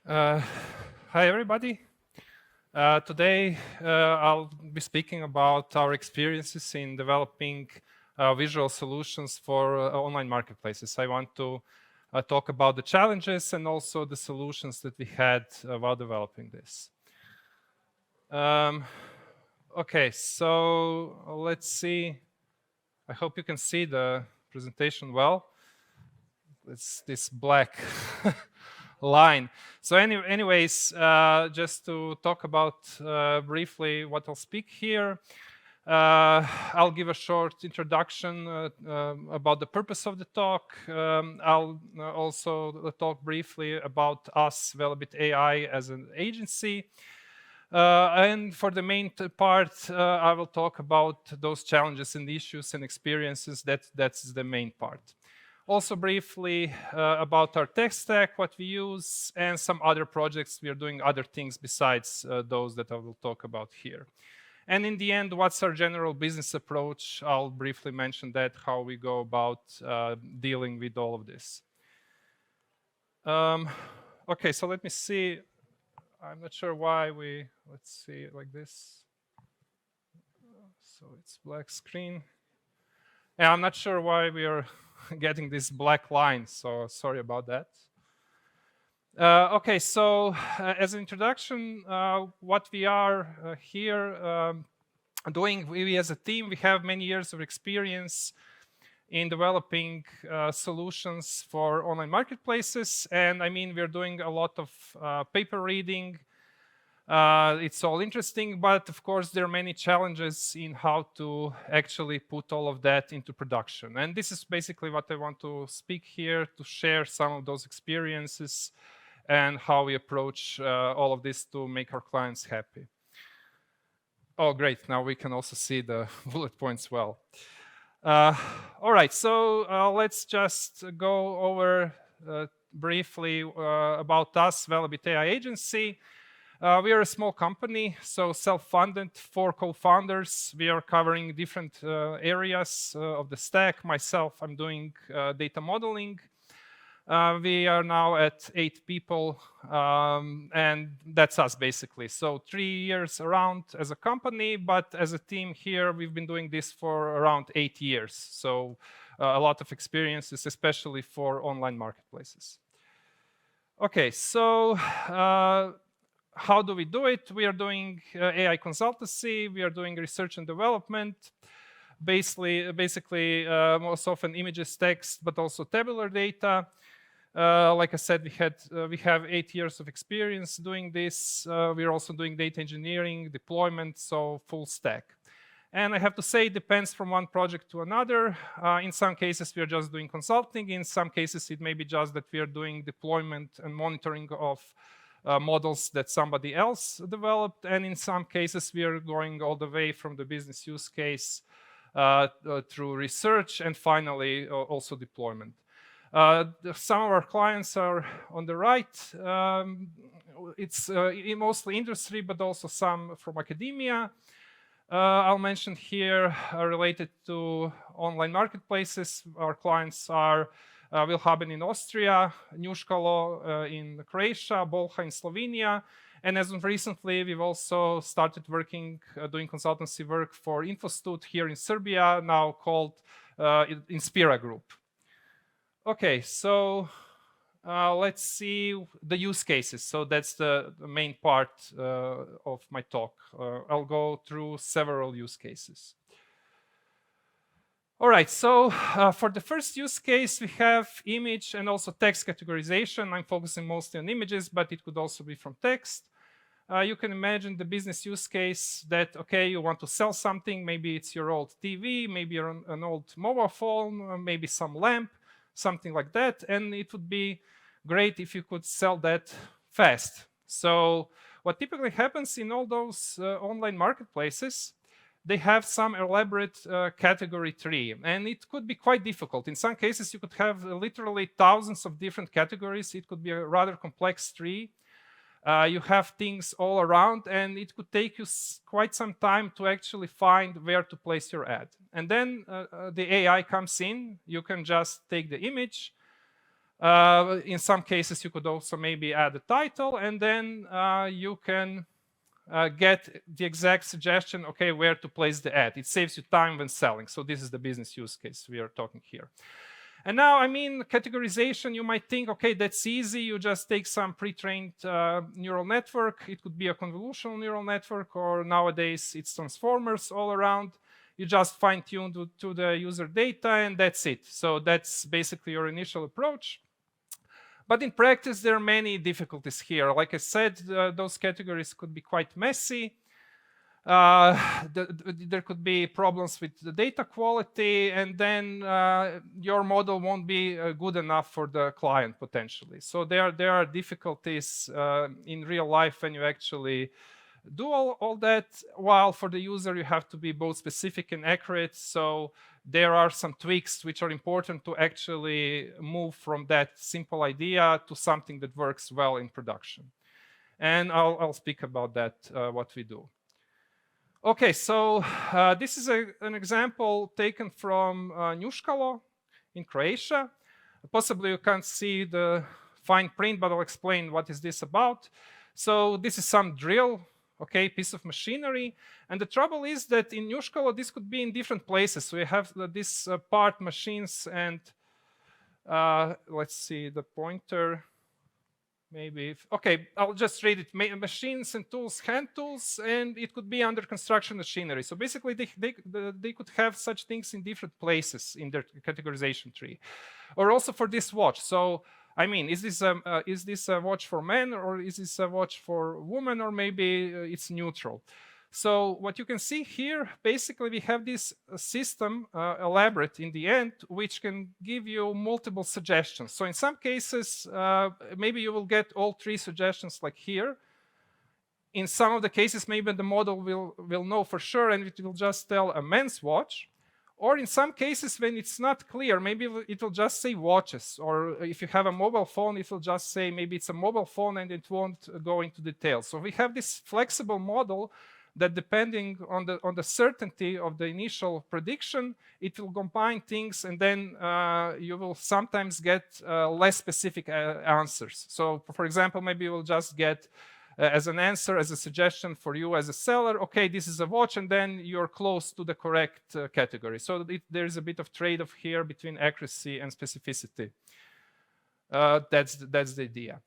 Uh, Hi, everybody. Today, I'll be speaking about our experiences in developing visual solutions for online marketplaces. I want to talk about the challenges and also the solutions that we had while developing this. Um, okay, so let's see. I hope you can see the presentation well. It's this black line. So anyways, just to talk about briefly what I'll speak here. I'll give a short introduction about the purpose of the talk. I'll also talk briefly about us, Velebit AI, as an agency. And for the main part, I will talk about those challenges and issues and experiences. That's the main part. Also briefly about our tech stack, what we use, and some other projects. We are doing other things besides those that I will talk about here. And in the end, what's our general business approach? I'll briefly mention that, how we go about dealing with all of this. Okay, so let me see. I'm not sure why let's see it like this. So it's black screen. Yeah, I'm not sure why we are getting this black line, so sorry about that. Okay, so as an introduction, what we are here doing, we as a team, we have many years of experience in developing solutions for online marketplaces. And I mean, we're doing a lot of paper reading. It's all interesting, but of course, there are many challenges in how to actually put all of that into production. And this is basically what I want to speak here, to share some of those experiences and how we approach all of this to make our clients happy. Oh, great. Now we can also see the bullet points well. All right, so let's just go over briefly about us, Velebit AI Agency. We are a small company, so self-funded, 4 co-founders. We are covering different areas of the stack. Myself, I'm doing data modeling. We are now at 8 people, and that's us basically. So 3 years around as a company, but as a team here, we've been doing this for around 8 years. So a lot of experiences, especially for online marketplaces. Okay, so how do we do it? We are doing AI consultancy. We are doing research and development. Basically most often images, text, but also tabular data. Like I said, we have 8 years of experience doing this. We are also doing data engineering, deployment, so full stack. And I have to say, it depends from one project to another. In some cases, we are just doing consulting. In some cases, it may be just that we are doing deployment and monitoring of models that somebody else developed. And in some cases, we are going all the way from the business use case through research and finally also deployment. Some of our clients are on the right. It's mostly industry, but also some from academia. I'll mention here related to online marketplaces. Our clients are Willhaben in Austria, Njuškalo in Croatia, Bolha in Slovenia. And as of recently, we've also started working, doing consultancy work for Infostud here in Serbia, now called Inspira Group. Okay, so let's see the use cases. So that's the main part of my talk. I'll go through several use cases. All right, so for the first use case, we have image and also text categorization. I'm focusing mostly on images, but it could also be from text. You can imagine the business use case that, okay, you want to sell something. Maybe it's your old TV, maybe an old mobile phone, maybe some lamp, something like that. And it would be great if you could sell that fast. So what typically happens in all those online marketplaces, they have some elaborate category tree, and it could be quite difficult. In some cases, you could have literally thousands of different categories. It could be a rather complex tree. You have things all around, and it could take you quite some time to actually find where to place your ad. And then the AI comes in. You can just take the image, In some cases, you could also maybe add a title, and then you can get the exact suggestion, okay, where to place the ad. It saves you time when selling. So this is the business use case we are talking here. And now, I mean, categorization, you might think, okay, that's easy. You just take some pre-trained neural network. It could be a convolutional neural network, or nowadays it's transformers all around. You just fine-tune to the user data, and that's it. So that's basically your initial approach. But in practice, there are many difficulties here. Like I said, those categories could be quite messy. There could be problems with the data quality, and then your model won't be good enough for the client potentially. So there are difficulties in real life when you actually do all that, while for the user you have to be both specific and accurate. So there are some tweaks which are important to actually move from that simple idea to something that works well in production. And I'll speak about that, what we do. Okay, so this is an example taken from Njuškalo in Croatia. Possibly you can't see the fine print, but I'll explain what is this about. So this is some drill, okay, piece of machinery. And the trouble is that in Njuškalo, this could be in different places. So you have this part machines and let's see the pointer. Maybe, okay, I'll just read it. Machines and tools, hand tools, and it could be under construction machinery. So basically, they could have such things in different places in their categorization tree. Or also for this watch. So, I mean, is this a watch for men, or is this a watch for women, or maybe it's neutral? So what you can see here, basically we have this system elaborate in the end, which can give you multiple suggestions. So in some cases, maybe you will get all 3 suggestions like here. In some of the cases, maybe the model will know for sure, and it will just tell a men's watch. Or in some cases, when it's not clear, maybe it will just say watches. Or if you have a mobile phone, it will just say maybe it's a mobile phone, and it won't go into details. So we have this flexible model that, depending on the certainty of the initial prediction, it will combine things, and then you will sometimes get less specific answers. So for example, maybe you will just get as an answer, as a suggestion for you as a seller, okay, this is a watch, and then you're close to the correct category. So there's a bit of trade-off here between accuracy and specificity. That's the idea.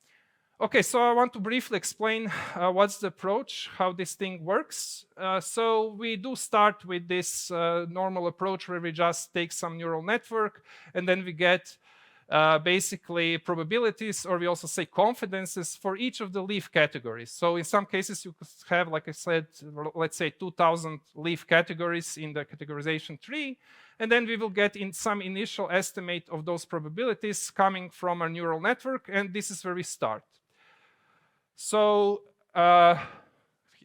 Okay, so I want to briefly explain what's the approach, how this thing works. So we do start with this normal approach where we just take some neural network, and then we get basically probabilities, or we also say confidences for each of the leaf categories. So in some cases you could have, like I said, let's say 2,000 leaf categories in the categorization tree, and then we will get in some initial estimate of those probabilities coming from our neural network, and this is where we start. So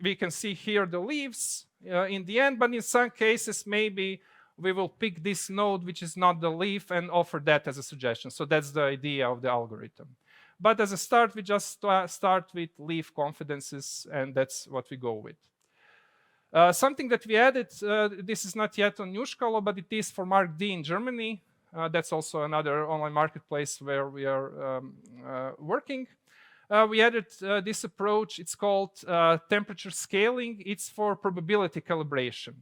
we can see here the leaves in the end, but in some cases, maybe we will pick this node, which is not the leaf, and offer that as a suggestion. So that's the idea of the algorithm. But as a start, we just start with leaf confidences, and that's what we go with. Something that we added, this is not yet on Njuškalo, but it is for Mark D in Germany. That's also another online marketplace where we are working. We added this approach. It's called temperature scaling. It's for probability calibration.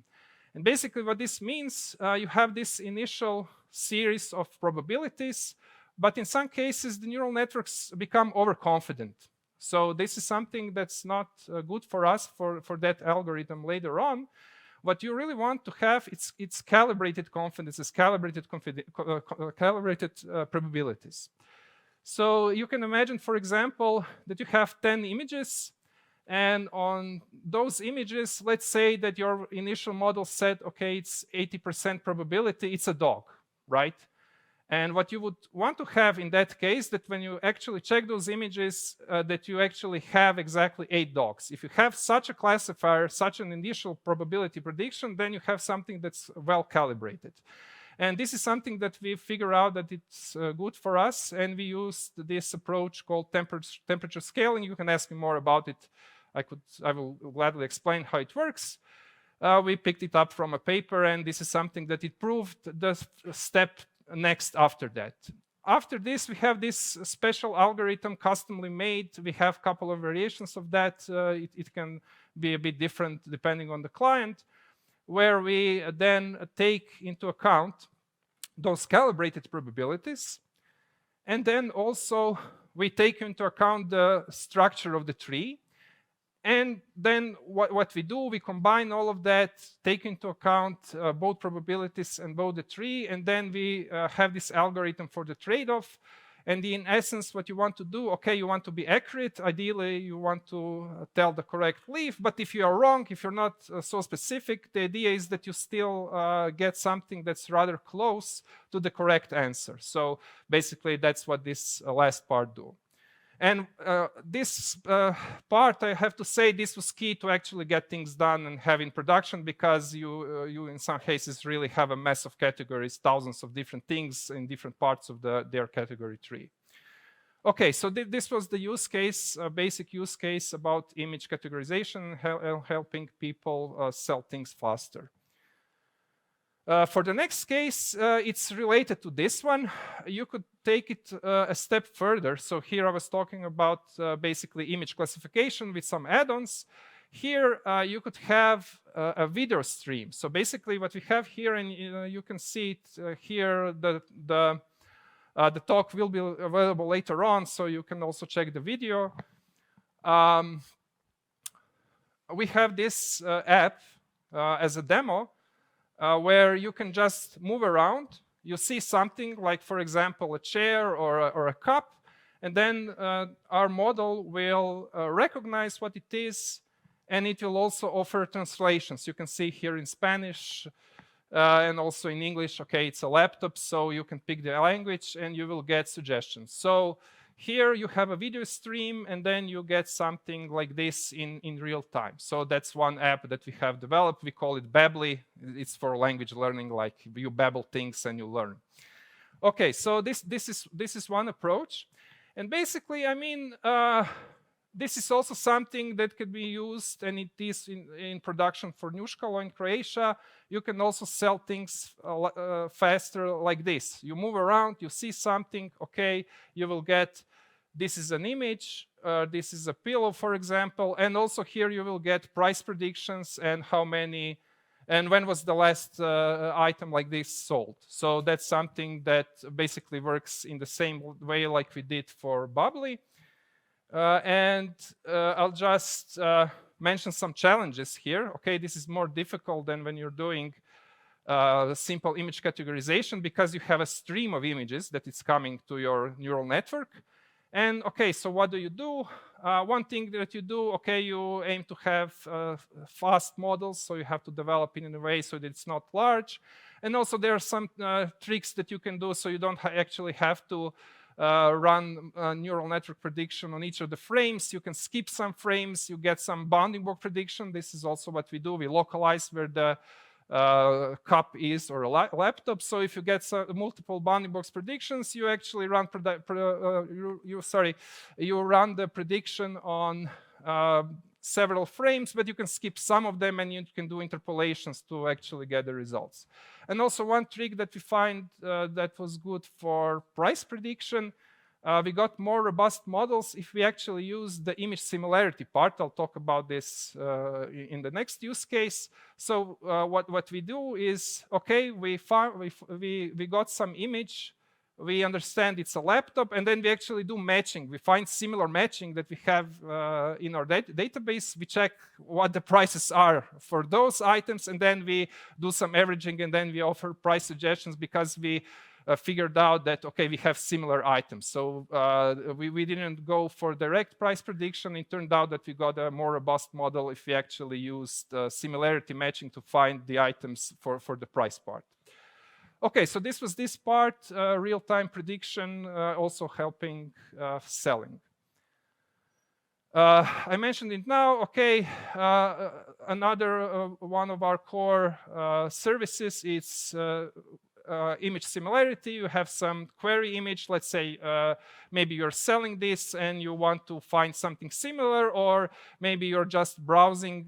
And basically what this means, you have this initial series of probabilities, but in some cases the neural networks become overconfident. So this is something that's not good for us for that algorithm later on. What you really want to have, it's calibrated confidences, calibrated probabilities. So you can imagine, for example, that you have 10 images, and on those images, let's say that your initial model said, okay, it's 80% probability, it's a dog, right? And what you would want to have in that case, that when you actually check those images, that you actually have exactly 8 dogs. If you have such a classifier, such an initial probability prediction, then you have something that's well calibrated. And this is something that we figure out that it's good for us, and we use this approach called temperature scaling. You can ask me more about it. I will gladly explain how it works. We picked it up from a paper, and this is something that it proved the step next after that. After this, we have this special algorithm customly made. We have a couple of variations of that. It can be a bit different depending on the client, where we then take into account those calibrated probabilities. And then also we take into account the structure of the tree. And then what we do, we combine all of that, take into account both probabilities and both the tree, and then we have this algorithm for the trade-off. And in essence, what you want to do, okay, you want to be accurate. Ideally, you want to tell the correct leaf. But if you are wrong, if you're not so specific, the idea is that you still get something that's rather close to the correct answer. So basically, that's what this last part do. And this part, I have to say, this was key to actually get things done and have in production, because you in some cases really have a mess of categories, thousands of different things in different parts of their category tree. Okay, so this was the use case, basic use case about image categorization, helping people sell things faster. For the next case, it's related to this one. You could take it a step further. So here I was talking about basically image classification with some add-ons. Here you could have a video stream. So basically what we have here, and you can see it here, the talk will be available later on, so you can also check the video. We have this app as a demo, where you can just move around. You see something like, for example, a chair or a cup, and then our model will recognize what it is, and it will also offer translations. You can see here in Spanish and also in English. Okay, it's a laptop, so you can pick the language and you will get suggestions. So here you have a video stream, and then you get something like this in real time. So that's one app that we have developed. We call it Babbly. It's for language learning, like you babble things and you learn. Okay, so this is one approach. And basically, I mean, this is also something that could be used, and it is in production for Nuškalo in Croatia. You can also sell things faster like this. You move around, you see something, okay, you will get, this is an image, this is a pillow, for example, and also here you will get price predictions and how many, and when was the last item like this sold. So that's something that basically works in the same way like we did for Babbly. And I'll just mention some challenges here. Okay, this is more difficult than when you're doing simple image categorization, because you have a stream of images that is coming to your neural network. And okay, so what do you do? One thing that you do, okay, you aim to have fast models, so you have to develop it in a way so that it's not large. And also there are some tricks that you can do, so you don't actually have to run neural network prediction on each of the frames. You can skip some frames, you get some bounding box prediction. This is also what we do. We localize where the cup is or a laptop. So if you get multiple bounding box predictions, you actually run you run the prediction on several frames, but you can skip some of them and you can do interpolations to actually get the results. And also one trick that we find that was good for price prediction, we got more robust models if we actually use the image similarity part. I'll talk about this in the next use case. So what we do is, okay, we got some image, we understand it's a laptop, and then we actually do matching. We find similar matching that we have in our database. We check what the prices are for those items, and then we do some averaging, and then we offer price suggestions because we figured out that, okay, we have similar items. So we didn't go for direct price prediction. It turned out that we got a more robust model if we actually used similarity matching to find the items for the price part. Okay, so this was this part, real-time prediction, also helping selling. I mentioned it now. Okay, another one of our core services is image similarity, you have some query image. Let's say maybe you're selling this and you want to find something similar, or maybe you're just browsing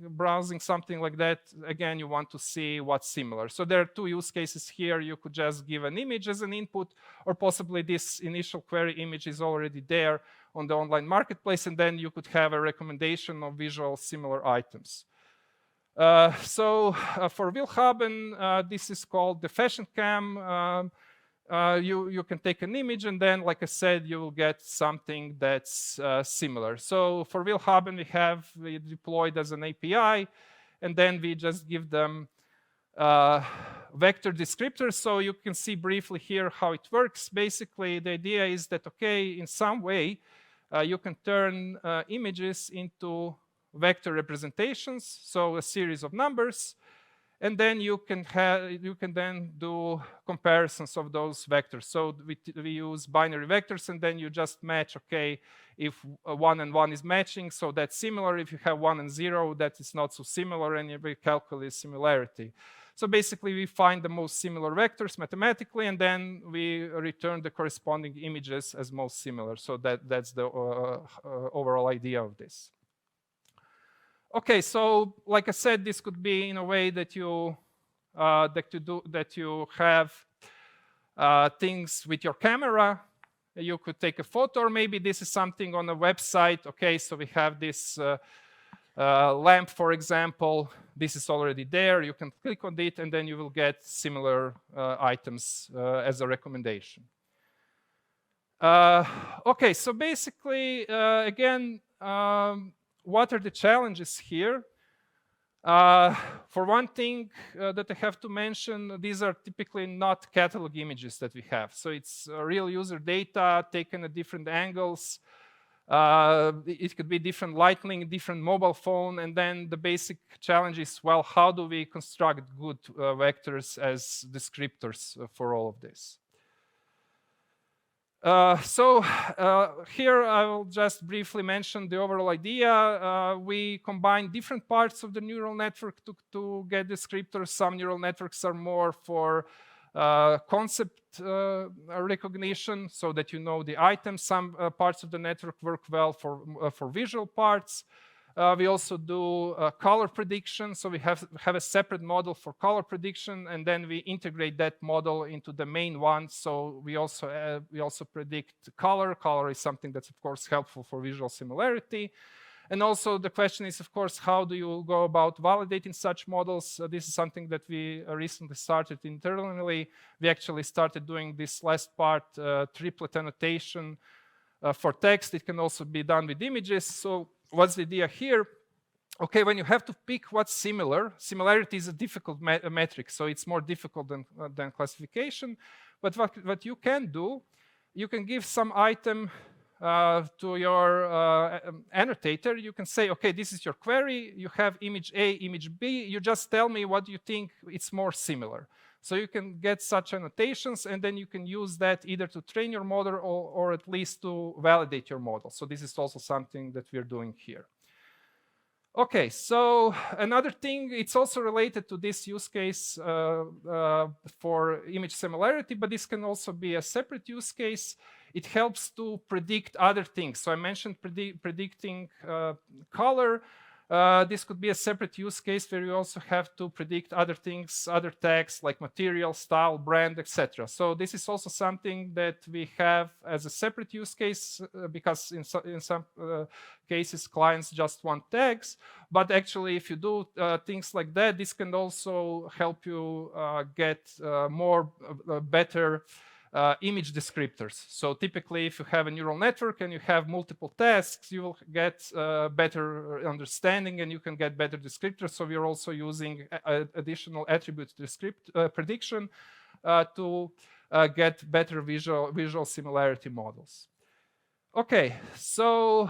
something like that. Again, you want to see what's similar. So there are two use cases here. You could just give an image as an input, or possibly this initial query image is already there on the online marketplace, and then you could have a recommendation of visual similar items. For Willhaben, this is called the fashion cam. You can take an image, and then, like I said, you will get something that's similar. So for Willhaben, we deployed as an API, and then we just give them vector descriptors. So you can see briefly here how it works. Basically, the idea is that, okay, in some way, you can turn images into vector representations, so a series of numbers, and then you can then do comparisons of those vectors. So we use binary vectors, and then you just match. Okay, if 1 and 1 is matching, so that's similar. If you have 1 and 0, that is not so similar, and we calculate similarity. So basically, we find the most similar vectors mathematically, and then we return the corresponding images as most similar. So that's the overall idea of this. Okay, so like I said, this could be in a way that you have things with your camera. You could take a photo, or maybe this is something on a website. Okay, so we have this lamp, for example. This is already there. You can click on it, and then you will get similar items as a recommendation. Okay, so basically, again, what are the challenges here? For one thing that I have to mention, these are typically not catalog images that we have. So it's real user data taken at different angles. It could be different lighting, different mobile phone, and then the basic challenge is, well, how do we construct good vectors as descriptors for all of this? Here I will just briefly mention the overall idea. We combine different parts of the neural network to get descriptors. Some neural networks are more for concept recognition, so that you know the items. Some parts of the network work well for visual parts. We also do color prediction, so we have a separate model for color prediction, and then we integrate that model into the main one. So we also predict color. Color is something that's of course helpful for visual similarity. And also the question is, of course, how do you go about validating such models? This is something that we recently started internally. We actually started doing this last part, triplet annotation for text. It can also be done with images. So what's the idea here? Okay, when you have to pick what's similar, similarity is a difficult metric, so it's more difficult than classification. But what you can do, you can give some item to your annotator. You can say, okay, this is your query. You have image A, image B. You just tell me what you think it's more similar. So you can get such annotations, and then you can use that either to train your model or at least to validate your model. So this is also something that we're doing here. Okay, so another thing, it's also related to this use case for image similarity, but this can also be a separate use case. It helps to predict other things. So I mentioned predicting color. This could be a separate use case where you also have to predict other things, other tags like material, style, brand, etc. So this is also something that we have as a separate use case because in some cases clients just want tags. But actually, if you do things like that, this can also help you get better image descriptors. So typically, if you have a neural network and you have multiple tasks, you will get better understanding and you can get better descriptors. So we're also using additional attribute prediction to get better visual similarity models. Okay, so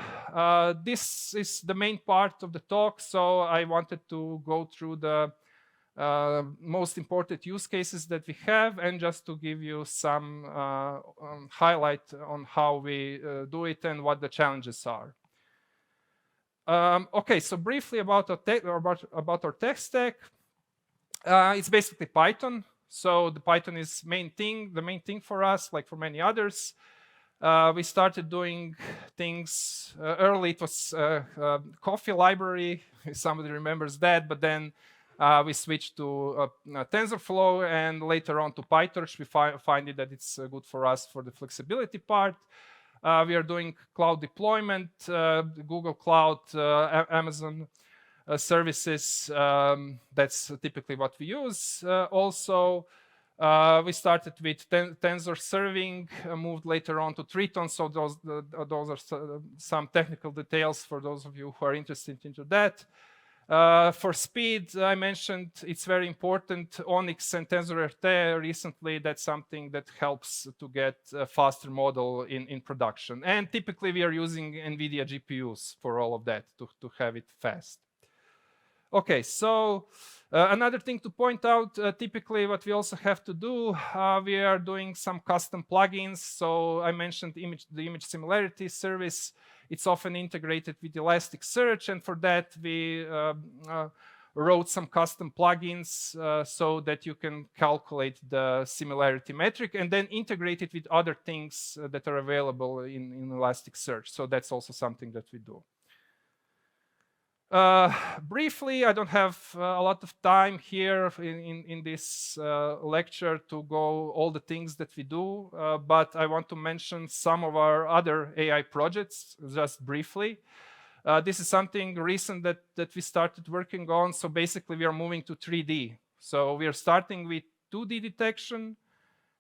this is the main part of the talk. So I wanted to go through the most important use cases that we have, and just to give you some highlight on how we do it and what the challenges are. Okay, so briefly about our tech stack. It's basically Python. So the Python is the main thing for us, like for many others. We started doing things early. It was coffee library, if somebody remembers that, but then we switched to TensorFlow and later on to PyTorch. We find it that it's good for us for the flexibility part. We are doing cloud deployment, Google Cloud, Amazon services. That's typically what we use. Also, we started with tensor serving, moved later on to Triton. So those are some technical details for those of you who are interested into that. For speed, I mentioned it's very important. Onyx and TensorRT recently, that's something that helps to get a faster model in production. And typically we are using NVIDIA GPUs for all of that to have it fast. Okay, so another thing to point out, typically what we also have to do, we are doing some custom plugins. So I mentioned the image similarity service. It's often integrated with Elasticsearch, and for that we wrote some custom plugins so that you can calculate the similarity metric and then integrate it with other things that are available in Elasticsearch. So that's also something that we do. Briefly, I don't have a lot of time here in this lecture to go all the things that we do, but I want to mention some of our other AI projects just briefly. This is something recent that we started working on. So basically, we are moving to 3D. So we are starting with 2D detection,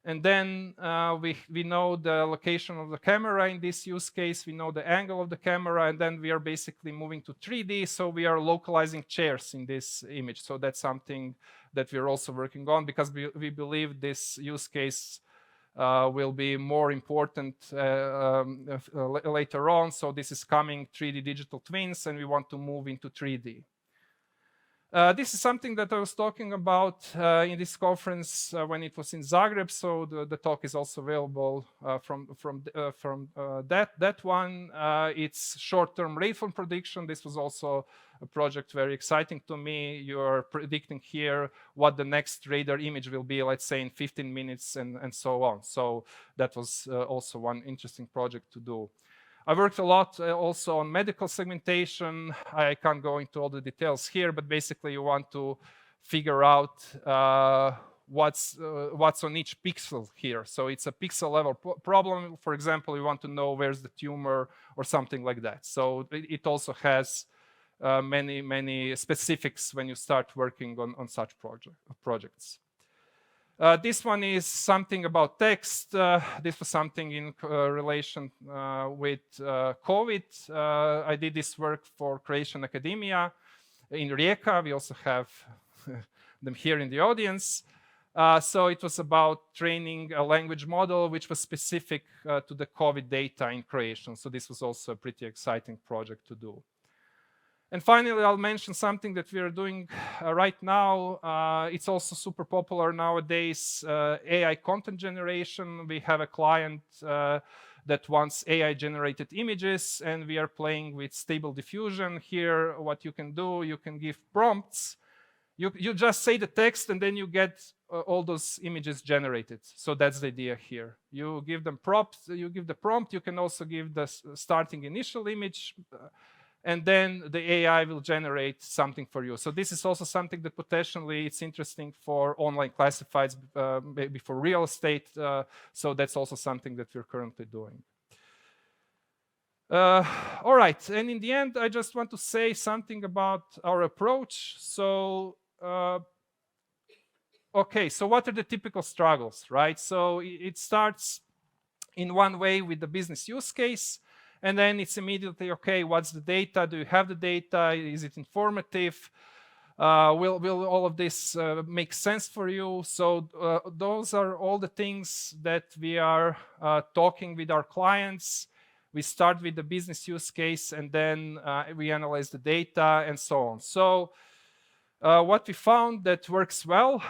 and then we know the location of the camera in this use case. We know the angle of the camera, and then we are basically moving to 3D. So we are localizing chairs in this image. So that's something that we're also working on because we believe this use case will be more important later on. So this is coming 3D digital twins, and we want to move into 3D. This is something that I was talking about in this conference when it was in Zagreb. So the talk is also available from that one. It's short-term waveform prediction. This was also a project very exciting to me. You are predicting here what the next radar image will be, let's say in 15 minutes and so on. So that was also one interesting project to do. I worked a lot also on medical segmentation. I can't go into all the details here, but basically you want to figure out what's on each pixel here. So it's a pixel level problem. For example, you want to know where's the tumor or something like that. So it also has many specifics when you start working on such projects. This one is something about text. This was something in relation with COVID. I did this work for Croatian Academia in Rijeka. We also have them here in the audience. So it was about training a language model which was specific to the COVID data in Croatian. So this was also a pretty exciting project to do. And finally, I'll mention something that we are doing right now. It's also super popular nowadays, AI content generation. We have a client that wants AI-generated images, and we are playing with stable diffusion. Here, what you can do, you can give prompts. You just say the text, and then you get all those images generated. So that's the idea here. You give them prompts. You give the prompt. You can also give the starting initial image. And then the AI will generate something for you. So this is also something that potentially it's interesting for online classifieds, maybe for real estate. So that's also something that we're currently doing. All right, and in the end, I just want to say something about our approach. So, okay, so what are the typical struggles, right? So it starts in one way with the business use case. And then it's immediately, okay, what's the data? Do you have the data? Is it informative? Will all of this make sense for you? So those are all the things that we are talking with our clients. We start with the business use case, and then we analyze the data and so on. So what we found that works well,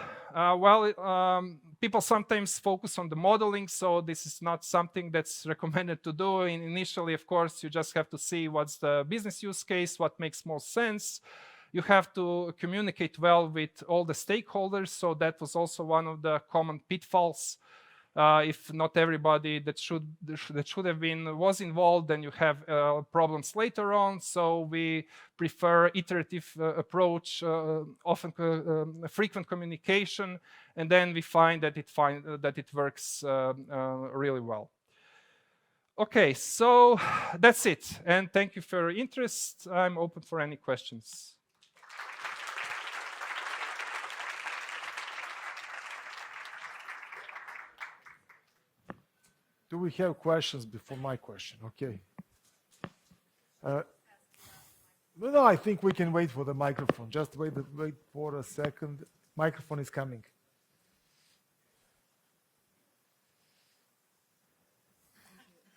people sometimes focus on the modeling, so this is not something that's recommended to do. Initially, of course, you just have to see what's the business use case, what makes most sense. You have to communicate well with all the stakeholders. So that was also one of the common pitfalls. If not everybody that should have been was involved, then you have problems later on. So we prefer iterative approach, often frequent communication, and then we find that it works really well. Okay, so that's it, and thank you for your interest. I'm open for any questions. Do we have questions before my question? Okay. No, I think we can wait for the microphone. Just wait for a second. Microphone is coming.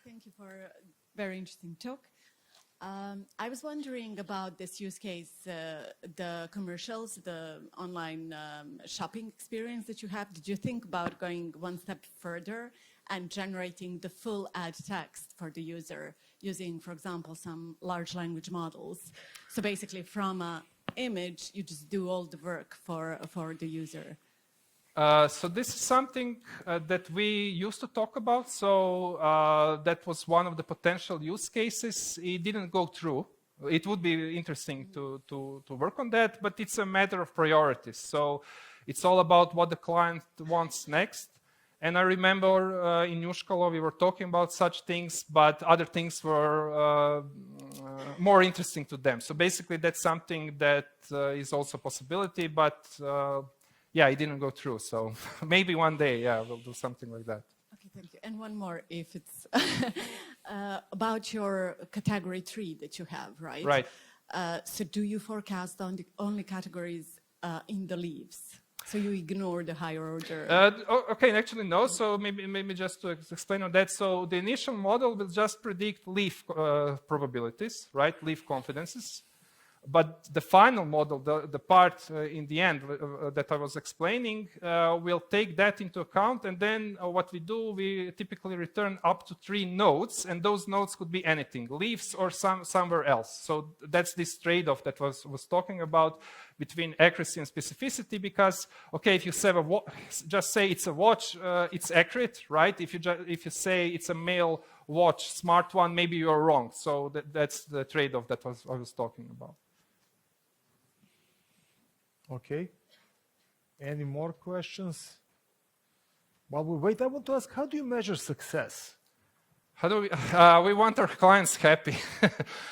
Thank you for a very interesting talk. I was wondering about this use case, the commercials, the online shopping experience that you have. Did you think about going one step further and generating the full ad text for the user using, for example, some large language models? So basically from an image, you just do all the work for the user. So this is something that we used to talk about. So that was one of the potential use cases. It didn't go through. It would be interesting to work on that, but it's a matter of priorities. So it's all about what the client wants next. And I remember in Yuškalo we were talking about such things, but other things were more interesting to them. So basically that's something that is also a possibility, but yeah, it didn't go through. So maybe one day, yeah, we'll do something like that. Okay, thank you. And one more, if it's about your category 3 that you have, right? Right. So do you forecast only categories in the leaves? So you ignore the higher order? Okay, actually no. So maybe just to explain on that. So the initial model will just predict leaf probabilities, right? Leaf confidences. But the final model, the part in the end that I was explaining, will take that into account. And then what we do, we typically return up to 3 nodes. And those nodes could be anything, leaves or somewhere else. So that's this trade-off that was talking about between accuracy and specificity. Because, okay, if you say just say it's a watch, it's accurate, right? If you say it's a male watch, smart one, maybe you're wrong. So that's the trade-off that I was talking about. Okay. Any more questions? While we wait, I want to ask, how do you measure success? How do we want our clients happy.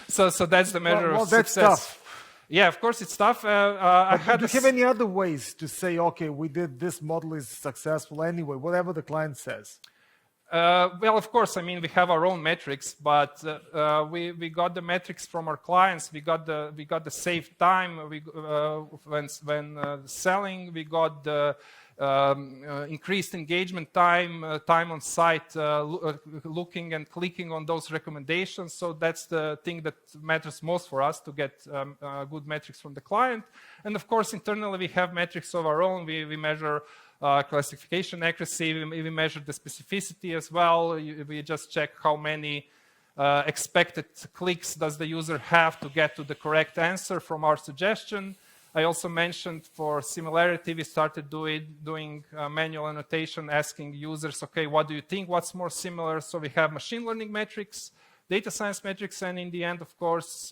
so that's the measure of that's success. Tough. Yeah, of course it's tough. Do you have any other ways to say, okay, we did this model is successful anyway, whatever the client says? Well, of course, I mean, we have our own metrics, but we got the metrics from our clients. We got the save time when selling. We got the increased engagement time, time on site, looking and clicking on those recommendations. So that's the thing that matters most for us, to get good metrics from the client. And of course, internally, we have metrics of our own. We measure classification accuracy, we measure the specificity as well. We just check how many expected clicks does the user have to get to the correct answer from our suggestion. I also mentioned for similarity, we started doing manual annotation, asking users, okay, what do you think, what's more similar? So we have machine learning metrics, data science metrics, and in the end, of course,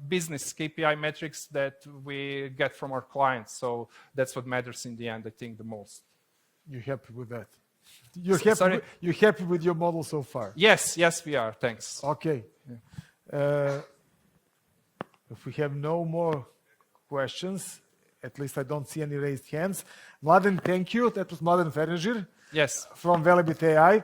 business KPI metrics that we get from our clients. So that's what matters in the end, I think, the most. You're happy with that? You're happy with your model so far? Yes, we are. Thanks. Okay. Yeah. If we have no more questions, at least I don't see any raised hands. Mladen, thank you. That was Mladen Fernezir. Yes. From Velebit AI.